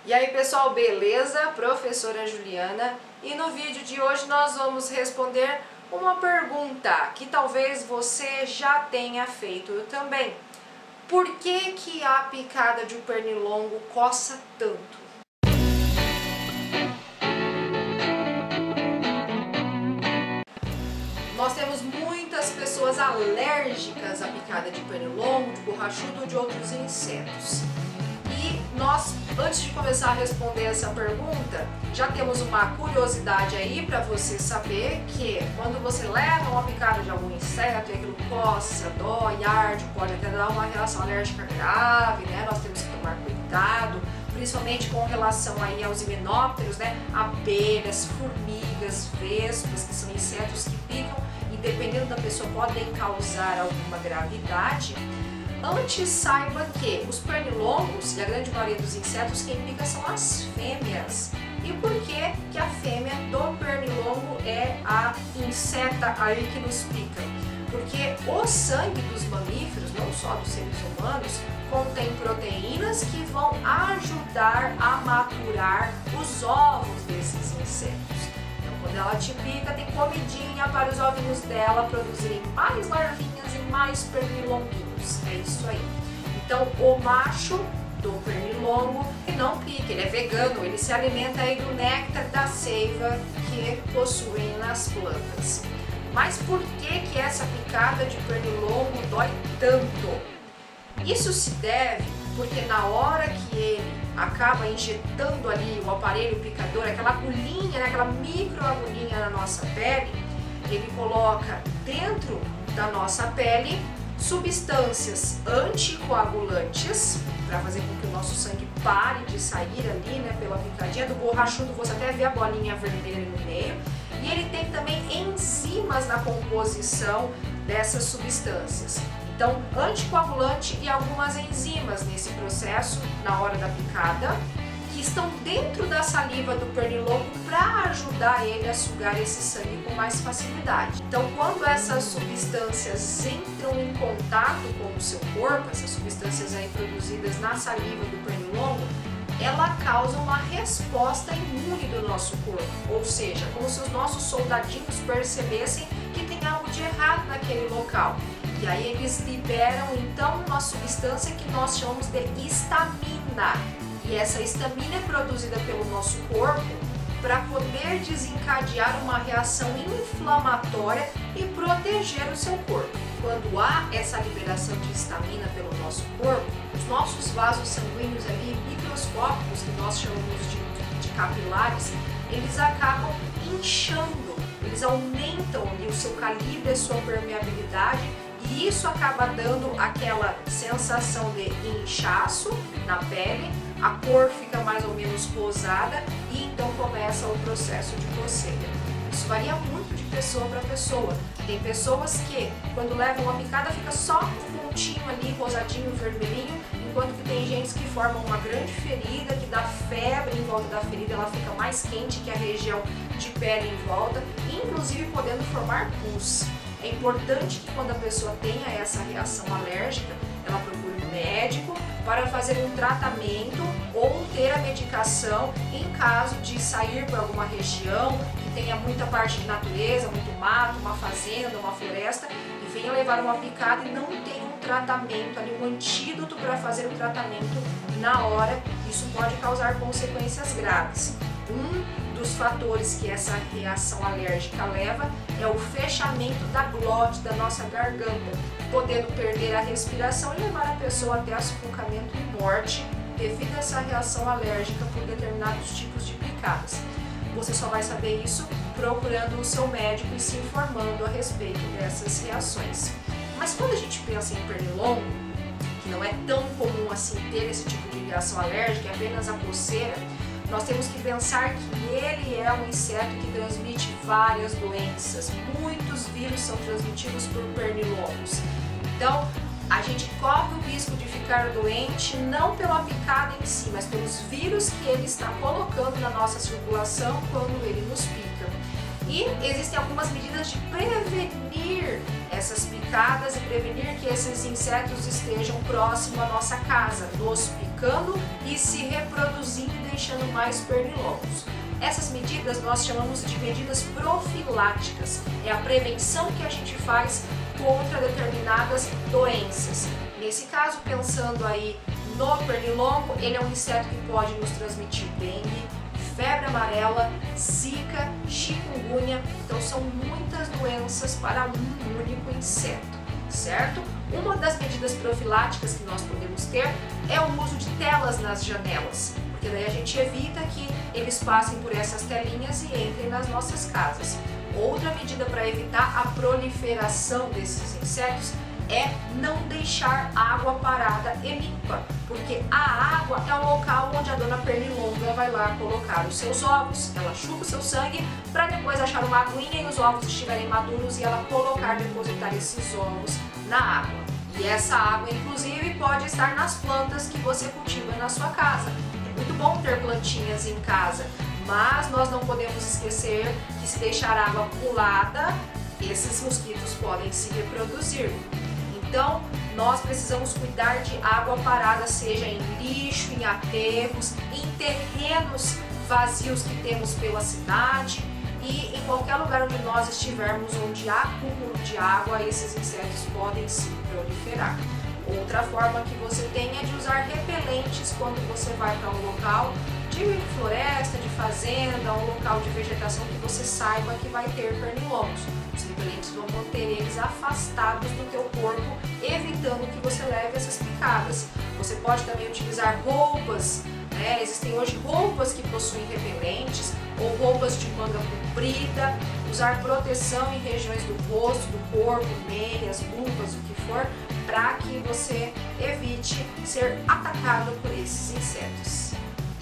E aí pessoal, beleza? Professora Juliana, e no vídeo de hoje nós vamos responder uma pergunta que talvez você já tenha feito também. Por que a picada de um pernilongo coça tanto? Nós temos muitas pessoas alérgicas à picada de pernilongo, de borrachudo ou de outros insetos. E nós, antes de começar a responder essa pergunta, já temos uma curiosidade aí para você saber que quando você leva uma picada de algum inseto e aquilo coça, dói, arde, pode até dar uma reação alérgica grave, né? Nós temos que tomar cuidado, principalmente com relação aí aos himenópteros, né? Abelhas, formigas, vespas, que são insetos que picam e dependendo da pessoa podem causar alguma gravidade. Antes saiba que os pernilongos e a grande maioria dos insetos quem pica são as fêmeas. E por que a fêmea do pernilongo é a inseta aí que nos pica? Porque o sangue dos mamíferos, não só dos seres humanos, contém proteínas que vão ajudar a maturar os ovos desses insetos. Então quando ela te pica tem comidinha para os ovinhos dela produzirem mais larvinhas e mais pernilonguinhos. É isso aí. Então o macho do pernilongo não pica, ele é vegano, ele se alimenta aí do néctar da seiva que possuem nas plantas. Mas por que essa picada de pernilongo dói tanto? Isso se deve porque na hora que ele acaba injetando ali o aparelho picador, aquela agulhinha, né, aquela microagulhinha na nossa pele, ele coloca dentro da nossa pele substâncias anticoagulantes para fazer com que o nosso sangue pare de sair ali, né, pela picadinha. Do borrachudo você até vê a bolinha vermelha ali no meio. E ele tem também enzimas na composição dessas substâncias. Então, anticoagulante e algumas enzimas nesse processo, na hora da picada, que estão dentro da saliva do pernilongo para ajudar ele a sugar esse sangue com mais facilidade. Então, quando essas substâncias entram em contato com o seu corpo, essas substâncias aí produzidas na saliva do pernilongo, ela causa uma resposta imune do nosso corpo, ou seja, como se os nossos soldadinhos percebessem que tem algo de errado naquele local. E aí eles liberam então uma substância que nós chamamos de histamina. E essa histamina é produzida pelo nosso corpo para poder desencadear uma reação inflamatória e proteger o seu corpo. Quando há essa liberação de histamina pelo nosso corpo, os nossos vasos sanguíneos ali microscópicos, que nós chamamos de capilares, eles acabam inchando, eles aumentam ali o seu calibre, a sua permeabilidade, e isso acaba dando aquela sensação de inchaço na pele, a cor fica mais ou menos rosada e então começa o processo de coceira. Isso varia muito de pessoa para pessoa. Tem pessoas que quando levam uma picada fica só um pontinho ali rosadinho, vermelhinho, enquanto que tem gente que forma uma grande ferida, que dá febre em volta da ferida, ela fica mais quente que a região de pele em volta, inclusive podendo formar pus. É importante que quando a pessoa tenha essa reação alérgica, ela procure um médico para fazer um tratamento ou ter a medicação em caso de sair para alguma região que tenha muita parte de natureza, muito mato, uma fazenda, uma floresta e venha levar uma picada e não tenha um tratamento ali, um antídoto para fazer o tratamento na hora, isso pode causar consequências graves. Um dos fatores que essa reação alérgica leva é o fechamento da glote, da nossa garganta, podendo perder a respiração e levar a pessoa até sufocamento e morte devido a essa reação alérgica por determinados tipos de picadas. Você só vai saber isso procurando o seu médico e se informando a respeito dessas reações. Mas quando a gente pensa em pernilongo, que não é tão comum assim ter esse tipo de reação alérgica, é apenas a coceira, nós temos que pensar que ele é um inseto que transmite várias doenças. Muitos vírus são transmitidos por pernilongos. Então, a gente corre o risco de ficar doente não pela picada em si, mas pelos vírus que ele está colocando na nossa circulação quando ele nos pica. E existem algumas medidas de prevenir essas picadas e prevenir que esses insetos estejam próximo à nossa casa, nos picando e se reproduzindo deixando mais pernilongos. Essas medidas nós chamamos de medidas profiláticas, é a prevenção que a gente faz contra determinadas doenças. Nesse caso, pensando aí no pernilongo, ele é um inseto que pode nos transmitir dengue, febre amarela, zika, chikungunya, então são muitas doenças para um único inseto, certo? Uma das medidas profiláticas que nós podemos ter é o uso de telas nas janelas, porque daí a gente evita que eles passem por essas telinhas e entrem nas nossas casas. Outra medida para evitar a proliferação desses insetos é não deixar água parada e limpa, porque a água é o local onde a dona pernilonga vai lá colocar os seus ovos. Ela chupa o seu sangue para depois achar uma aguinha e os ovos estiverem maduros e ela colocar, depositar esses ovos na água. E essa água, inclusive, pode estar nas plantas que você cultiva na sua casa. É muito bom ter plantinhas em casa, mas nós não podemos esquecer que se deixar água acumulada, esses mosquitos podem se reproduzir. Então, nós precisamos cuidar de água parada, seja em lixo, em aterros, em terrenos vazios que temos pela cidade e em qualquer lugar onde nós estivermos, onde há acúmulo de água, esses insetos podem se proliferar. Outra forma que você tem é de usar repelentes quando você vai para um local de floresta, de fazenda, um local de vegetação que você saiba que vai ter pernilongos. Os repelentes vão manter eles afastados do teu corpo, evitando que você leve essas picadas. Você pode também utilizar roupas, né? Existem hoje roupas que possuem repelentes ou roupas de manga comprida, usar proteção em regiões do rosto, do corpo, meias, luvas, o que for, para que você evite ser atacado por esses insetos.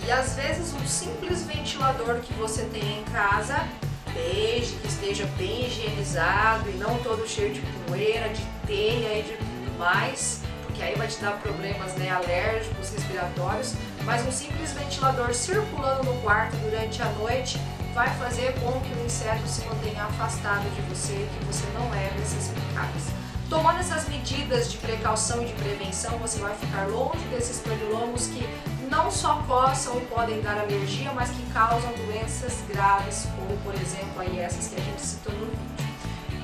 E às vezes um simples ventilador que você tem em casa, desde que esteja bem higienizado e não todo cheio de poeira, de teia e de tudo mais, porque aí vai te dar problemas, né, alérgicos, respiratórios, mas um simples ventilador circulando no quarto durante a noite vai fazer com que o inseto se mantenha afastado de você, que você não leve essas picadas. Tomando essas medidas de precaução e de prevenção, você vai ficar longe desses pernilongos que não só coçam e podem dar alergia, mas que causam doenças graves, como por exemplo aí essas que a gente citou no vídeo.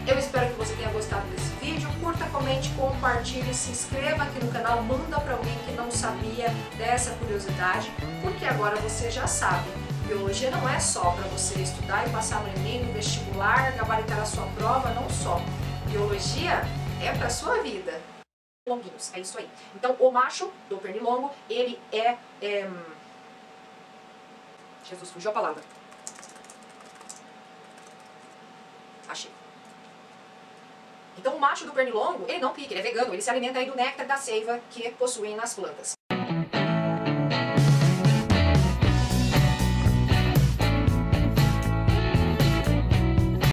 Eu espero que você tenha gostado desse vídeo, curta, comente, compartilhe, se inscreva aqui no canal, manda para alguém que não sabia dessa curiosidade, porque agora você já sabe. Biologia não é só para você estudar e passar no Enem, no vestibular, gabaritar a sua prova, não só. Biologia é para sua vida. Longuinhos, é isso aí. Então, o macho do pernilongo, ele é... Jesus, fugiu a palavra. Achei. Então, o macho do pernilongo, ele não pica, ele é vegano, ele se alimenta aí do néctar da seiva que possuem nas plantas.